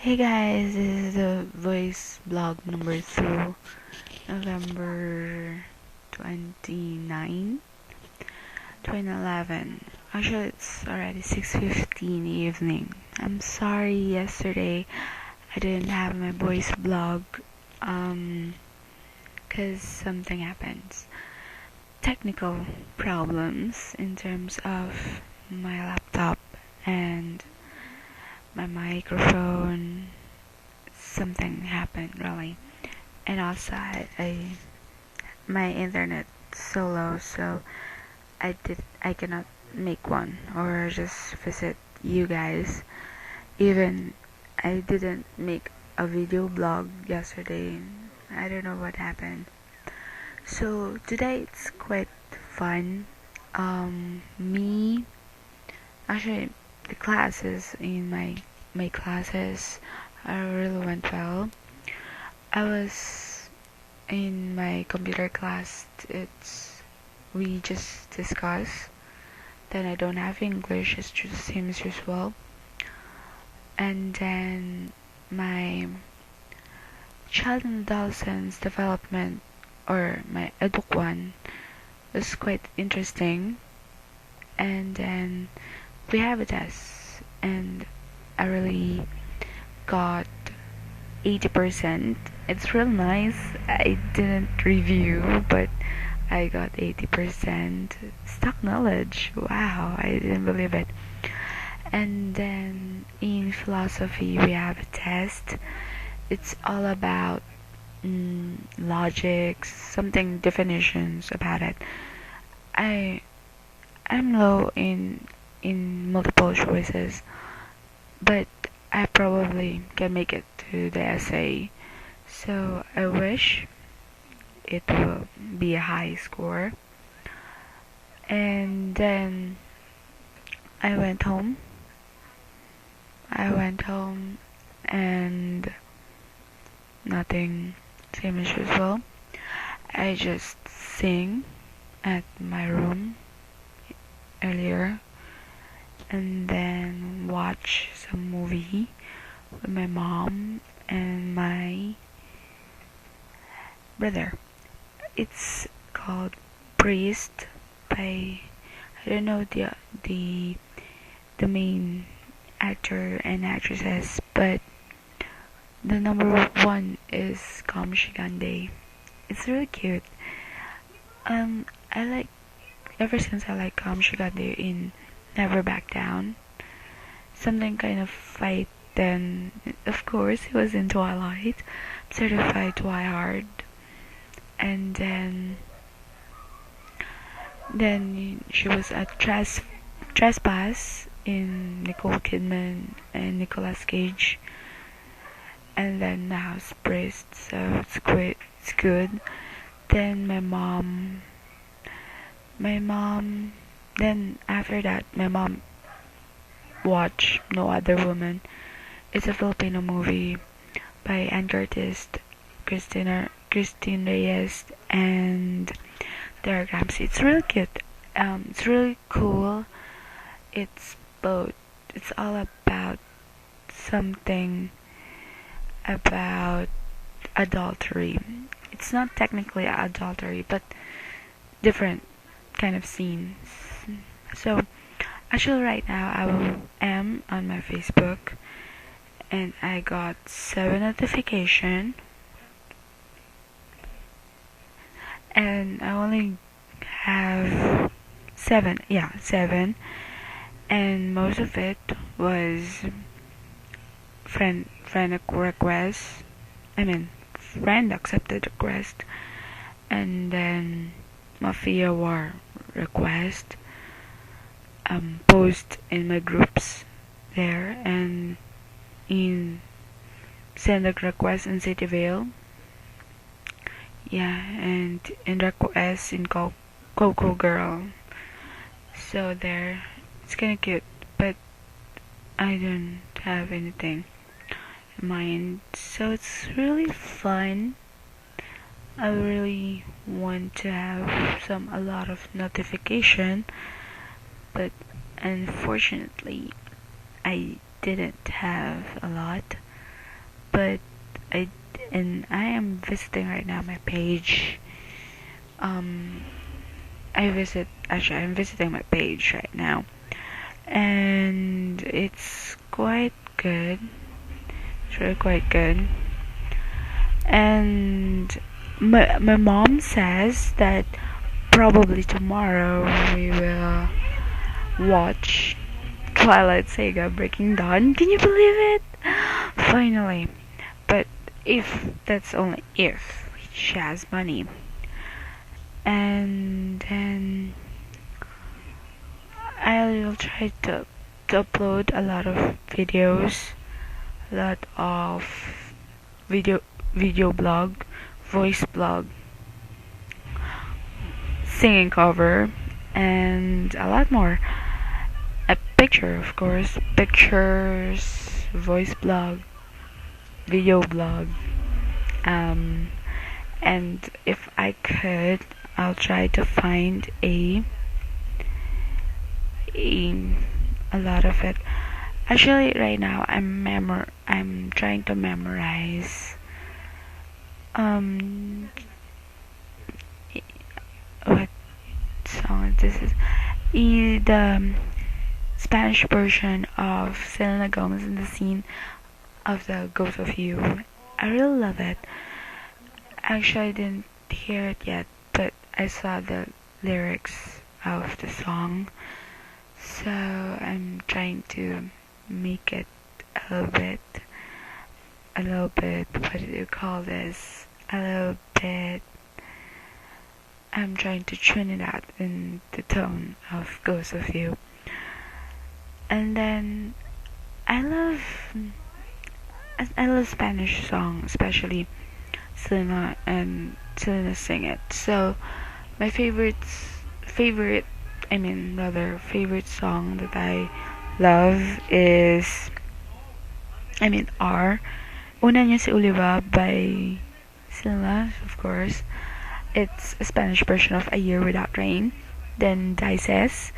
Hey guys, this is the voice blog number 2, November 29, 2011. Actually, it's already 6:15 evening. I'm sorry yesterday I didn't have my voice blog, cause something happens. Technical problems in terms of my laptop and my microphone. Something happened really. And also my internet so low, so I cannot make one or just visit you guys. Even I didn't make a video blog yesterday. I don't know what happened. So today it's quite fun. Me actually the classes in my classes really went well. I was in my computer class. We just discuss. Then I don't have English. It's just same as usual. And then my child and adolescence development, or my eduk one, was quite interesting. And then we have a test, and I really got 80%. It's real nice. I didn't review, but I got 80% stock knowledge. Wow, I didn't believe it. And then in philosophy, we have a test. It's all about logics, something definitions about it. I I'm low in multiple choices, but I probably can make it to the essay. So I wish it will be a high score. And then I went home. I went home and nothing, same as usual. I just sing at my room earlier and then watch some movie with my mom and my brother. It's called Priest by, I don't know the the main actor and actresses, but the number one is Kamshigande. It's really cute. I like ever since I like Kamshigande in Never Back Down. Something kind of fight. Then of course he was in Twilight, Certified Twihard, and then she was at Trespass in Nicole Kidman and Nicolas Cage, and then now it's Priest, so it's good. Then my mom, then after that, my mom watched No Other Woman. It's a Filipino movie by Ann Curtis, Christine Reyes, and Derek Ramsey. It's really cute. It's really cool. It's both. It's all about something about adultery. It's not technically adultery, but different kind of scenes. So actually, right now am on my Facebook, and I got 7 notification, and I only have 7. Yeah, 7, and most of it was friend request. I mean, friend accepted request, and then Mafia War request. Post in my groups there, and in send a request in Cityville. Yeah, and in request in Coco Girl. So there, it's kinda cute, but I don't have anything in mind. So it's really fun. I really want to have a lot of notification, but unfortunately I didn't have a lot. but I I am visiting right now my page. I'm visiting my page right now, and it's quite good. It's really quite good. And my mom says that probably tomorrow we will watch Twilight Saga Breaking Dawn. Can you believe it? Finally. But if that's only if she has money. And then I'll try to upload a lot of videos, a lot of video blog, voice blog, singing cover, and a lot more. A picture, of course, pictures, voice blog, video blog, and if I could, I'll try to find a lot of it. Actually, right now I'm trying to memorize um what song this is. The Spanish version of Selena Gomez in the scene of the Ghost of You. I really love it. Actually, I didn't hear it yet, but I saw the lyrics of the song, so I'm trying to make it a little bit, what do you call this? A little bit, I'm trying to tune it out in the tone of Ghost of You. And then I love Spanish songs, especially Selena sing it. So my favorite favorite song that I love is are Una Niya Si Oliva by Selena, of course. It's a Spanish version of A Year Without Rain. Then Dices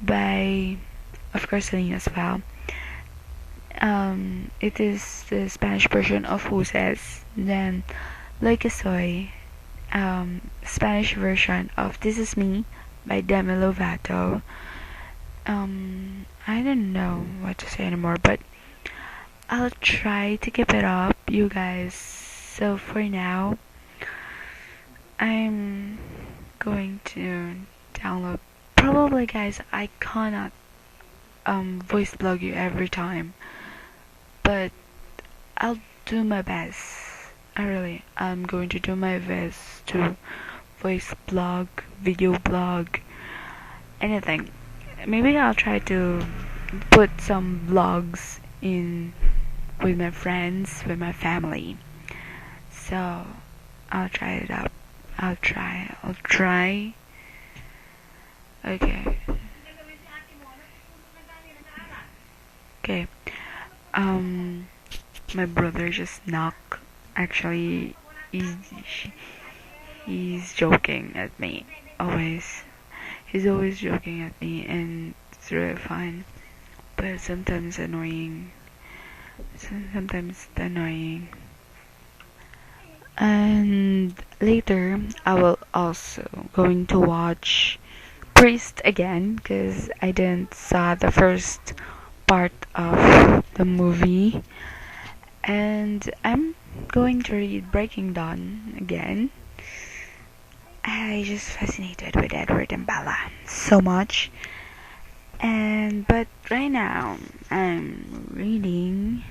by, of course, Selena as well. It is the Spanish version of Who Says. Then Lo Que Soy, Spanish version of This Is Me by Demi Lovato. I don't know what to say anymore, but I'll try to keep it up, you guys. So for now, I'm going to download. Probably, guys, I cannot voice blog you every time, but I'll do my best. I'm going to do my best to voice blog, video blog, anything. Maybe I'll try to put some vlogs in with my friends, with my family. So I'll try it out. I'll try. Okay. Okay. My brother just knocked. Actually, he's joking at me. He's always joking at me, and it's really fun. But sometimes annoying. And later, I will also going to watch Priest again, because I didn't saw the first part of the movie. And I'm going to read Breaking Dawn again. I just fascinated with Edward and Bella so much. But right now I'm reading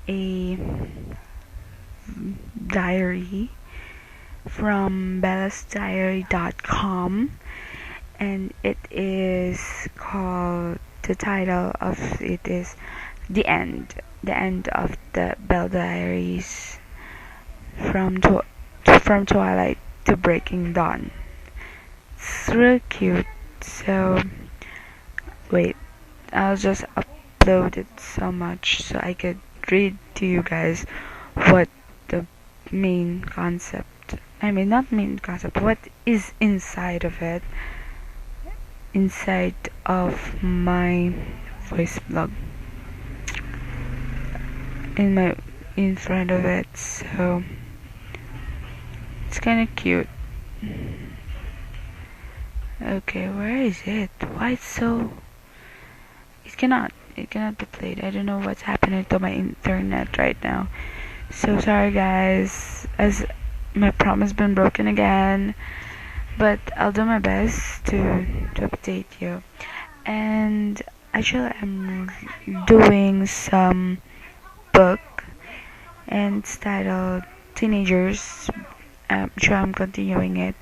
a diary from bellasdiary.com, and it is called, the title of it is The End of the Bella Diaries from Twilight to Breaking Dawn. It's really cute. So wait, I'll just upload it so much so I could read to you guys what the main concept, not main concept, what is inside of it, inside of my voice blog. in front of it, so it's kind of cute. Okay, where is it? Why it's so... it cannot be played. I don't know what's happening to my internet right now. So sorry guys, as my promise been broken again, but I'll do my best to update you. And actually I'm doing some book, and it's titled Teenagers. Sure, I'm continuing it.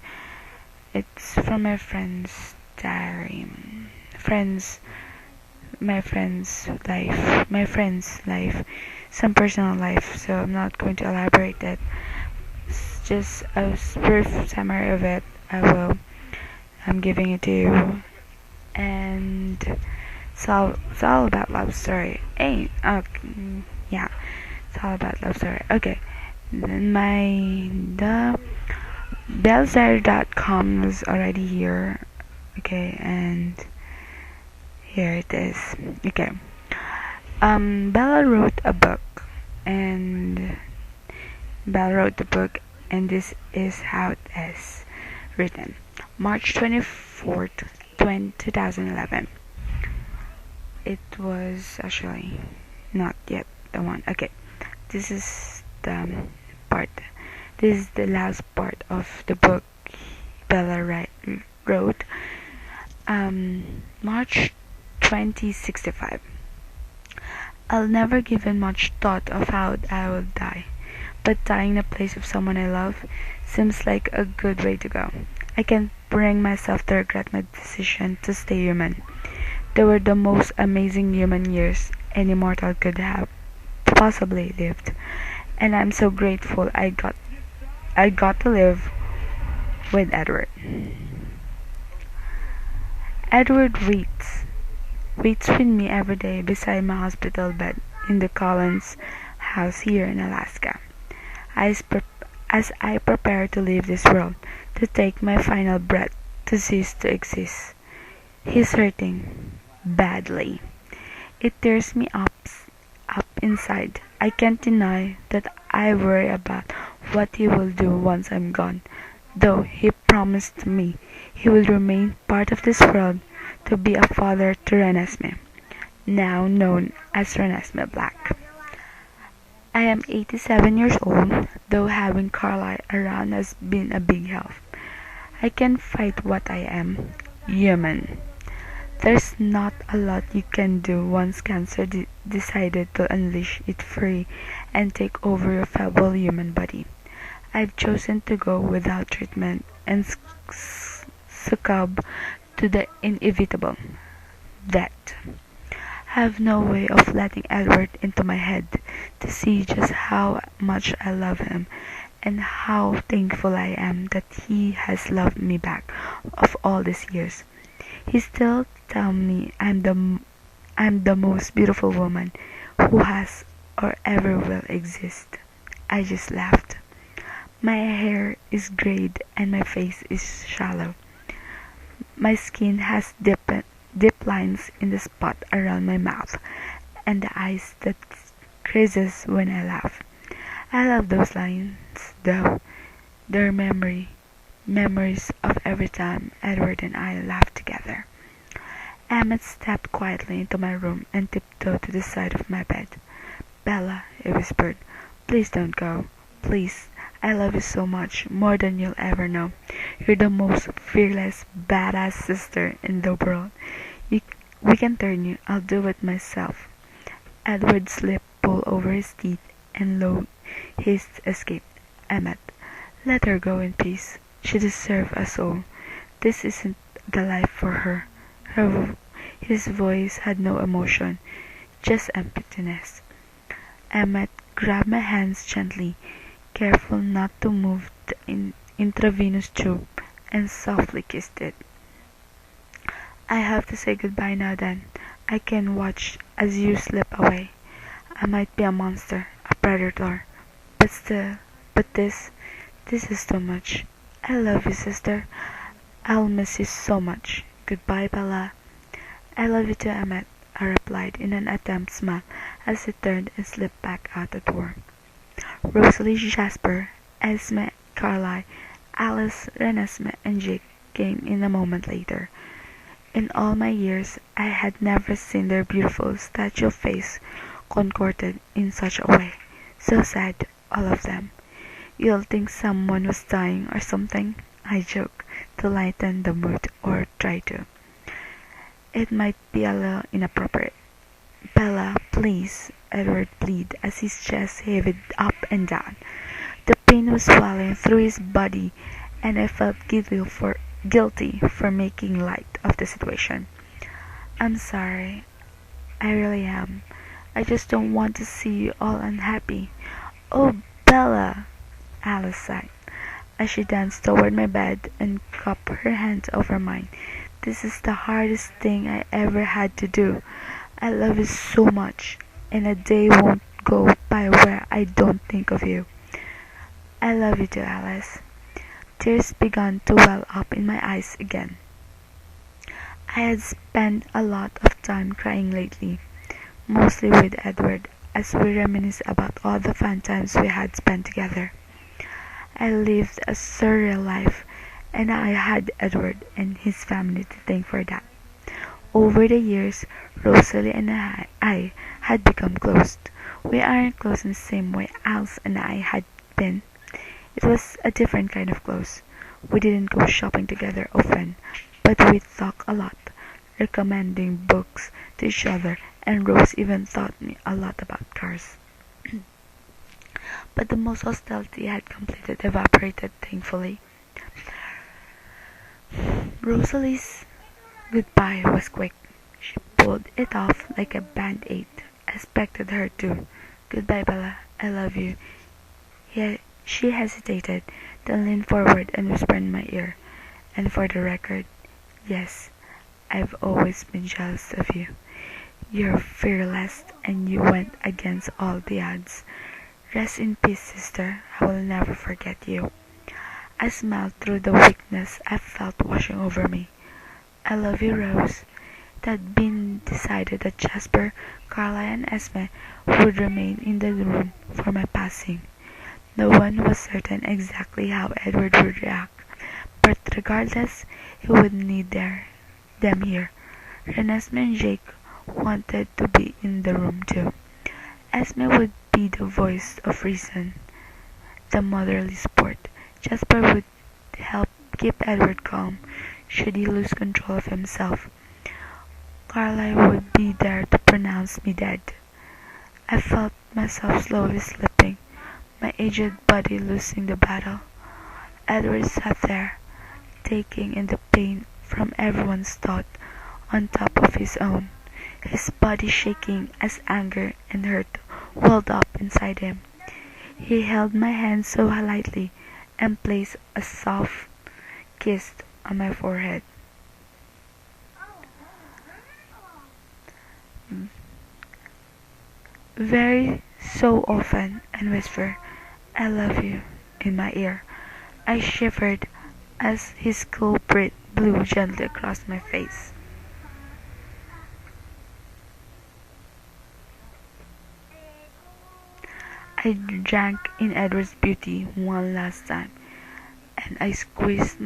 It's from my friend's diary. My friend's life, some personal life, so I'm not going to elaborate that. It's just a brief summary of it. I'm giving it to you, and it's all about love story. Yeah, it's all about love story. Okay, then the bellsdiary.com is already here. Okay, and here it is. Okay. Bella wrote a book, and this is how it is written. March 24th, 2011. It was actually not yet the one. Okay, this is the part. This is the last part of the book Bella wrote. March 2065. I'll never given much thought of how I will die, but dying in the place of someone I love seems like a good way to go. I can't bring myself to regret my decision to stay human. They were the most amazing human years any mortal could have possibly lived, and I'm so grateful I got to live with Edward. Edward waits with me every day beside my hospital bed in the Collins house here in Alaska. As I prepare to leave this world, to take my final breath, to cease to exist. He's hurting badly. It tears me up inside. I can't deny that I worry about what he will do once I'm gone, though he promised me he will remain part of this world to be a father to Renesmee, now known as Renesmee Black. I am 87 years old, though having Carlyle around has been a big help. I can fight what I am, human. There's not a lot you can do once cancer decided to unleash it free and take over your feeble human body. I've chosen to go without treatment and succumb to the inevitable death. I have no way of letting Edward into my head to see just how much I love him and how thankful I am that he has loved me back of all these years. He still tells me I'm the most beautiful woman who has or ever will exist. I just laughed. My hair is grayed and my face is shallow. My skin has deep lines in the spot around my mouth and the eyes that creases when I laugh. I love those lines though. They're memories of every time Edward and I laughed together. Emmett stepped quietly into my room and tiptoed to the side of my bed. "Bella," he whispered, "please don't go. Please. I love you so much, more than you'll ever know. You're the most fearless, badass sister in the world. We can turn you. I'll do it myself." Edward's lip pulled over his teeth, and low hissed escape. "Emmett, let her go in peace. She deserves us all. This isn't the life for her." His voice had no emotion, just emptiness. Emmett grabbed my hands gently, careful not to move the intravenous tube, and softly kissed it. "I have to say goodbye now then. I can watch as you slip away. I might be a monster, a predator, but this is too much. I love you, sister. I'll miss you so much. Goodbye, Bella." "I love you too, Emmett," I replied in an attempt smile as he turned and slipped back out the door. Rosalie, Jasper, Esme, Carly, Alice, Renesmee, and Jake came in a moment later. In all my years I had never seen their beautiful statue face contorted in such a way. So sad, all of them. "You'll think someone was dying or something," I joked, to lighten the mood, or try to. "It might be a little inappropriate." "Bella, please," Edward pleaded as his chest heaved up and down. The pain was swelling through his body, and I felt guilty for making light of the situation. "I'm sorry. I really am. I just don't want to see you all unhappy." "Oh, Bella!" Alice sighed, as she danced toward my bed and cupped her hands over mine. "This is the hardest thing I ever had to do. I love you so much, and a day won't go by where I don't think of you." "I love you too, Alice." Tears began to well up in my eyes again. I had spent a lot of time crying lately, mostly with Edward, as we reminisced about all the fun times we had spent together. I lived a surreal life, and I had Edward and his family to thank for that. Over the years, Rosalie and I had become close. We aren't close in the same way Alice and I had been. It was a different kind of close. We didn't go shopping together often, but we talked a lot, recommending books to each other, and Rose even taught me a lot about cars. But the most hostility had completely evaporated, thankfully. Rosalie's goodbye was quick. She pulled it off like a band-aid. I expected her to. "Goodbye, Bella. I love you." She hesitated, then leaned forward and whispered in my ear, "And for the record, yes, I've always been jealous of you. You're fearless, and you went against all the odds. Rest in peace, sister. I will never forget you." I smiled through the weakness I felt washing over me. "I love you, Rose." It had been decided that Jasper, Carla, and Esme would remain in the room for my passing. No one was certain exactly how Edward would react, but regardless, he would need them here. Renesmee and Jake wanted to be in the room too. Esme would be the voice of reason, the motherly support. Jasper would help keep Edward calm should he lose control of himself. Carlyle would be there to pronounce me dead. I felt myself slowly slipping, my aged body losing the battle. Edward sat there, taking in the pain from everyone's thought on top of his own, his body shaking as anger and hurt welled up inside him. He held my hand so lightly and placed a soft kiss on my forehead. Very so often, and whispered, "I love you," in my ear. I shivered as his cool breath blew gently across my face. I drank in Edward's beauty one last time, and I squeezed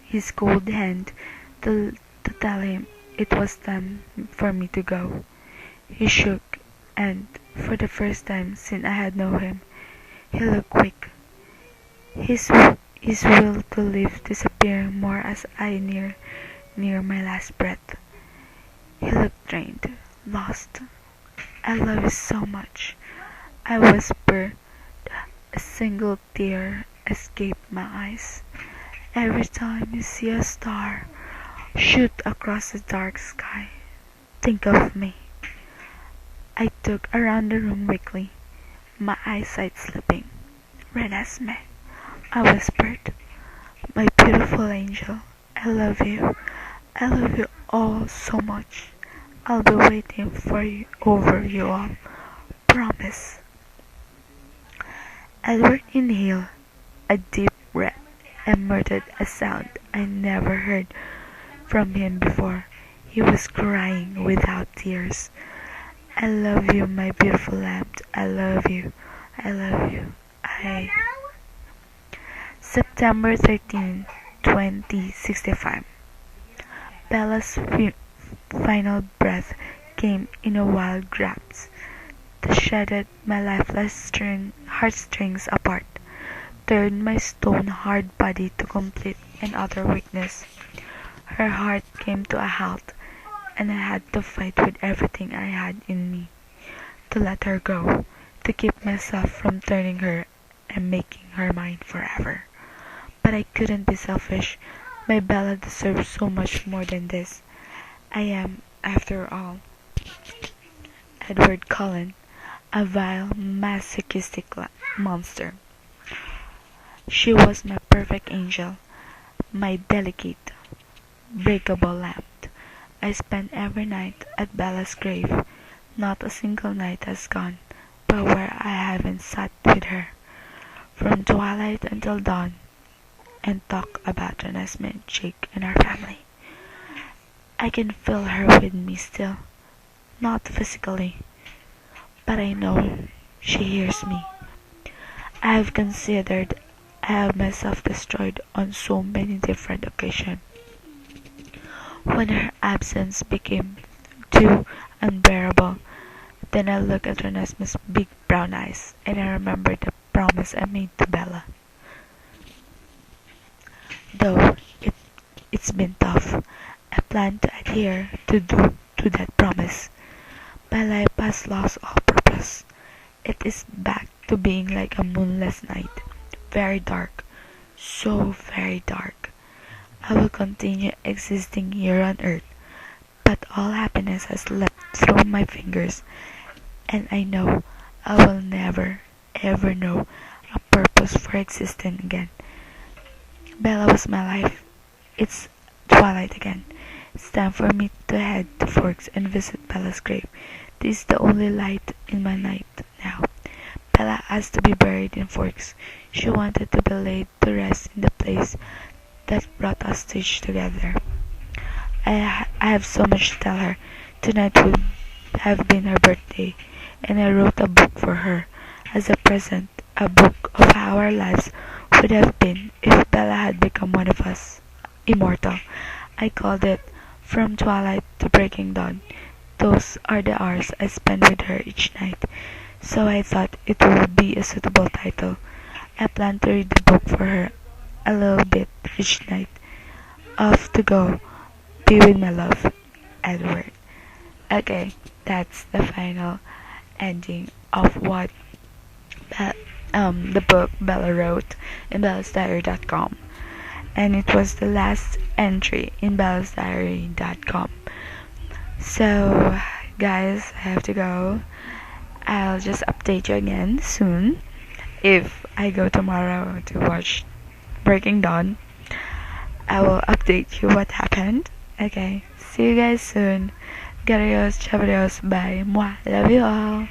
his cold hand to tell him it was time for me to go. He shook, and for the first time since I had known him, he looked weak, his will to live disappearing more as I near my last breath. He looked drained, lost. "I love you so much," I whispered. A single tear escaped my eyes. "Every time you see a star shoot across the dark sky, think of me." I took around the room quickly, my eyesight slipping. "Renesmee," I whispered, "my beautiful angel, I love you. I love you all so much. I'll be waiting for you over you all. Promise." Edward inhaled a deep breath and muttered a sound I never heard from him before. He was crying without tears. I love you, my beautiful lamb. I love you. I love you. I. September 13, 2065. Bella's final breath came in a wild grasp that shredded my lifeless heartstrings apart, turned my stone-hard body to complete and utter weakness. Her heart came to a halt, and I had to fight with everything I had in me to let her go, to keep myself from turning her and making her mine forever. But I couldn't be selfish. My Bella deserves so much more than this. I am, after all, Edward Cullen, a vile, masochistic monster. She was my perfect angel, my delicate, breakable lamb. I spent every night at Bella's grave. Not a single night has gone by where I haven't sat with her, from twilight until dawn, and talk about Renesmee, Jake, and our family. I can feel her with me still, not physically, but I know she hears me. I have considered I have myself destroyed on so many different occasions. When her absence became too unbearable, then I look at Renesmee's big brown eyes, and I remember the promise I made to Bella. Though it's been tough, I plan to adhere to that promise. My life has lost all purpose. It is back to being like a moonless night, very dark, so very dark. I will continue existing here on earth, but all happiness has slipped through my fingers, and I know I will never, ever know a purpose for existing again. Bella was my life. It's twilight again. It's time for me to head to Forks and visit Bella's grave. This is the only light in my night now. Bella asked to be buried in Forks. She wanted to be laid to rest in the place that brought us together. I have so much to tell her. Tonight would have been her birthday, and I wrote a book for her as a present, a book of how our lives would have been if Bella had become one of us, immortal. I called it From Twilight to Breaking Dawn. Those are the hours I spend with her each night, so I thought it would be a suitable title. I plan to read the book for her a little bit each night. Off to go, be with my love, Edward. Okay, that's the final ending of what the book Bella wrote in bellasdiary.com, and it was the last entry in bellasdiary.com. So guys, I have to go. I'll just update you again soon if I go tomorrow to watch Breaking Dawn. I will update you what happened. Okay, see you guys soon. Garios, chavarios, bye. Mwah. Love you all.